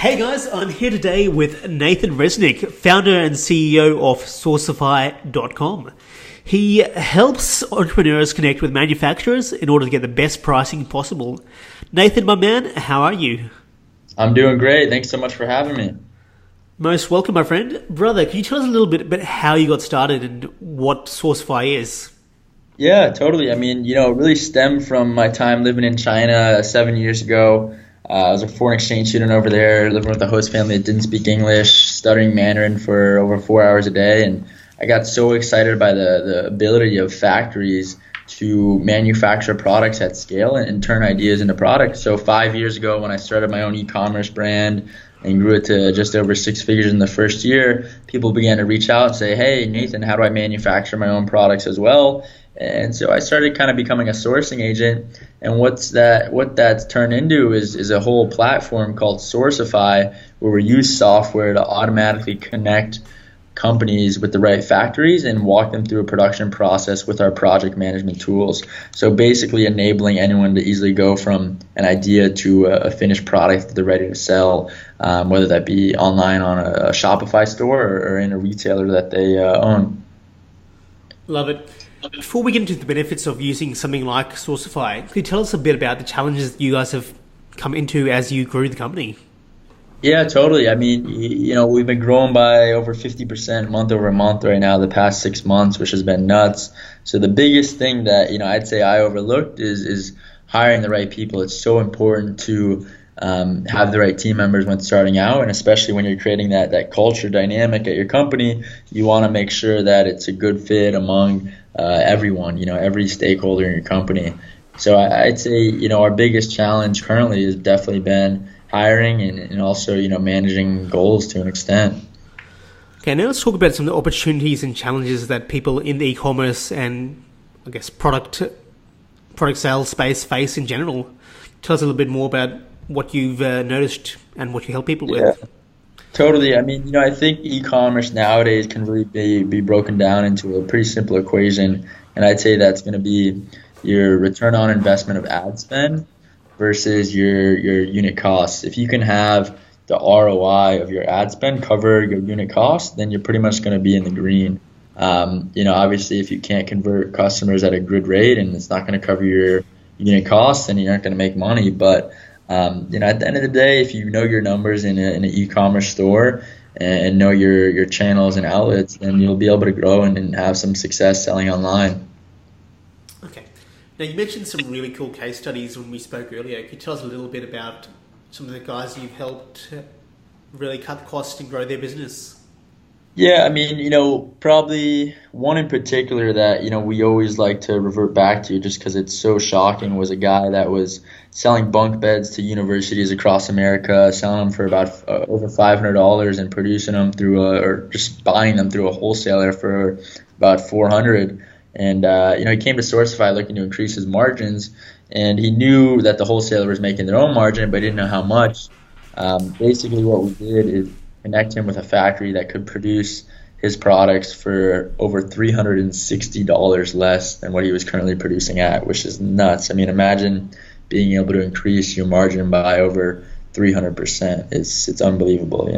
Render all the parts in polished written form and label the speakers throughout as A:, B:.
A: Hey guys, I'm here today with Nathan Resnick, founder and CEO of Sourcify.com. He helps entrepreneurs connect with manufacturers in order to get the best pricing possible. Nathan, my man, how are you?
B: I'm doing great. Thanks so much for having me.
A: Most welcome, my friend. Brother, can you tell us a little bit about how you got started and what Sourcify is?
B: Yeah, totally. It really stemmed from my time living in China 7 years ago. I was a foreign exchange student over there, living with a host family that didn't speak English, studying Mandarin for over 4 hours a day. And I got so excited by the ability of factories to manufacture products at scale and turn ideas into products. So 5 years ago, when I started my own e-commerce brand and grew it to just over six figures in the first year, people began to reach out and say, "Hey, Nathan, how do I manufacture my own products as well?" And so I started kind of becoming a sourcing agent. And what that's turned into is a whole platform called Sourcify, where we use software to automatically connect companies with the right factories and walk them through a production process with our project management tools. So basically enabling anyone to easily go from an idea to a finished product that they're ready to sell, whether that be online on a Shopify store or in a retailer that they own.
A: Love it. Before we get into the benefits of using something like Sourcify, could you tell us a bit about the challenges that you guys have come into as you grew the company?
B: Yeah, totally. We've been growing by over 50% month over month right now the past 6 months, which has been nuts. So the biggest thing that, I'd say I overlooked is hiring the right people. It's so important to have the right team members when starting out, and especially when you're creating that culture dynamic at your company, you want to make sure that it's a good fit among everyone, every stakeholder in your company. So I'd say, our biggest challenge currently has definitely been hiring and also, managing goals to an extent.
A: Okay, now let's talk about some of the opportunities and challenges that people in the e-commerce and, I guess, product sales space face in general. Tell us a little bit more about what you've noticed and what you help people
B: Yeah,
A: with.
B: totally. I think e-commerce nowadays can really be broken down into a pretty simple equation, and I'd say that's going to be your return on investment of ad spend versus your unit costs. If you can have the ROI of your ad spend cover your unit cost, then you're pretty much going to be in the green. Obviously, if you can't convert customers at a good rate and it's not going to cover your unit costs, then you're not going to make money. But at the end of the day, if you know your numbers in an e-commerce store and know your channels and outlets, then you'll be able to grow and have some success selling online.
A: Okay. Now, you mentioned some really cool case studies when we spoke earlier. Could you tell us a little bit about some of the guys you've helped really cut costs and grow their business?
B: Yeah, probably one in particular that, we always like to revert back to just because it's so shocking was a guy that was selling bunk beds to universities across America, selling them for about over $500 and producing them or just buying them through a wholesaler for about 400. And, he came to Sourcify looking to increase his margins, and he knew that the wholesaler was making their own margin, but he didn't know how much. Basically what we did is connect him with a factory that could produce his products for over $360 less than what he was currently producing at, which is nuts. Imagine being able to increase your margin by over 300%. It's unbelievable.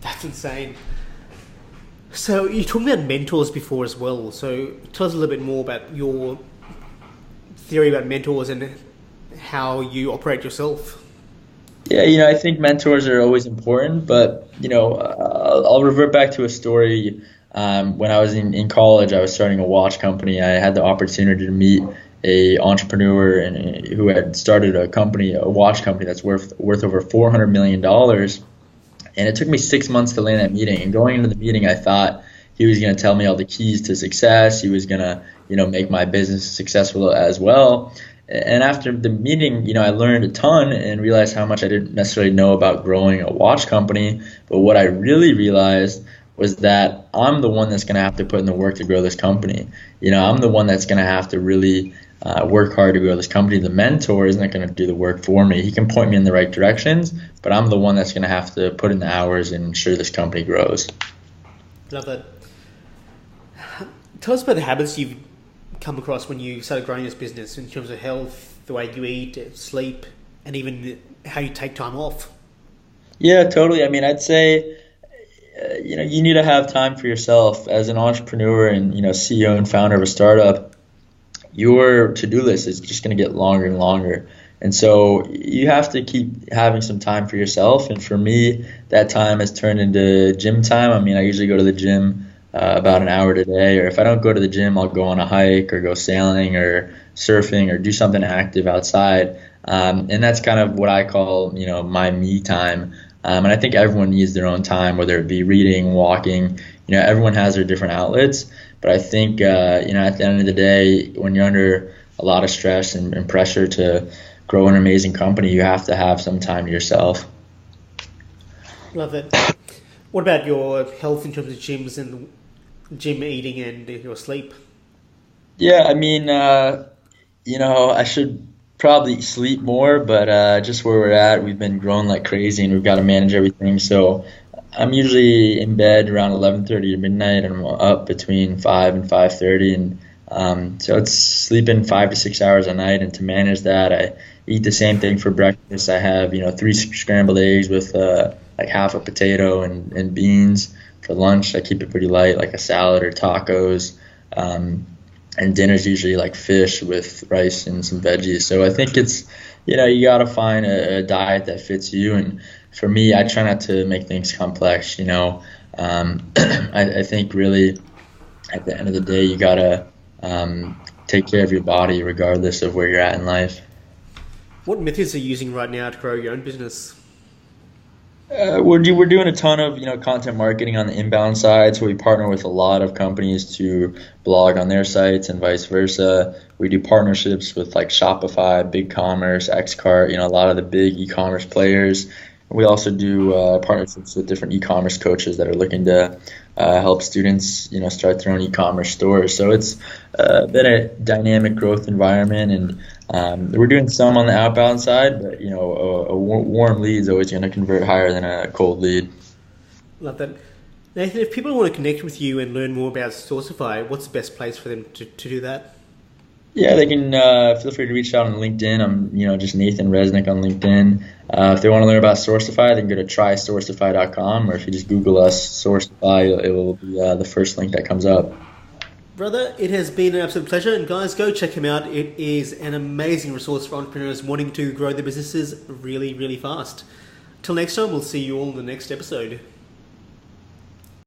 A: That's insane. So you talked about mentors before as well. So tell us a little bit more about your theory about mentors and how you operate yourself.
B: Yeah, I think mentors are always important, but I'll revert back to a story. When I was in college, I was starting a watch company. I had the opportunity to meet a entrepreneur who had started a watch company that's worth over $400 million. And it took me 6 months to land that meeting. And going into the meeting, I thought he was going to tell me all the keys to success. He was going to, make my business successful as well. And after the meeting, I learned a ton and realized how much I didn't necessarily know about growing a watch company. But what I really realized was that I'm the one that's going to have to put in the work to grow this company. I'm the one that's going to have to really work hard to grow this company. The mentor isn't going to do the work for me. He can point me in the right directions, but I'm the one that's going to have to put in the hours and ensure this company grows.
A: Love that. Tell us about the habits you've come across when you started growing this business in terms of health, the way you eat, sleep, and even how you take time off.
B: Yeah, totally. I mean, I'd say you need to have time for yourself as an entrepreneur and CEO and founder of a startup. Your to-do list is just going to get longer and longer. And so you have to keep having some time for yourself. And for me, that time has turned into gym time. I mean, I usually go to the gym about an hour today, or if I don't go to the gym, I'll go on a hike or go sailing or surfing or do something active outside. And that's kind of what I call, my me time. And I think everyone needs their own time, whether it be reading, walking. Everyone has their different outlets. But I think, at the end of the day, when you're under a lot of stress and pressure to grow an amazing company, you have to have some time to yourself.
A: Love it. What about your health in terms of gyms and gym eating and your sleep?
B: Yeah, I mean, I should probably sleep more, but just where we're at, we've been growing like crazy and we've got to manage everything. So I'm usually in bed around 11:30 to midnight, and I'm up between 5 and 5:30, and so it's sleeping 5 to 6 hours a night. And to manage that, I eat the same thing for breakfast. I have three scrambled eggs with like half a potato and beans. For lunch, I keep it pretty light, like a salad or tacos. And dinner's usually like fish with rice and some veggies. So I think it's you got to find a diet that fits you. And for me, I try not to make things complex. I think really at the end of the day, you gotta take care of your body regardless of where you're at in life.
A: What methods are you using right now to grow your own business?
B: We're doing a ton of content marketing on the inbound side, so we partner with a lot of companies to blog on their sites and vice versa. We do partnerships with like Shopify, BigCommerce, Xcart, a lot of the big e-commerce players. We also do partnerships with different e-commerce coaches that are looking to help students start their own e-commerce stores. So it's been a dynamic growth environment, and we're doing some on the outbound side, but a warm lead is always going to convert higher than a cold lead.
A: Love that. Nathan, if people want to connect with you and learn more about Sourcify, what's the best place for them to do that?
B: Yeah, they can feel free to reach out on LinkedIn. I'm just Nathan Resnick on LinkedIn. If they want to learn about Sourcify, they can go to trysourcify.com, or if you just Google us, Sourcify, it will be the first link that comes up.
A: Brother, it has been an absolute pleasure, and guys, go check him out. It is an amazing resource for entrepreneurs wanting to grow their businesses really, really fast. Till next time, we'll see you all in the next episode.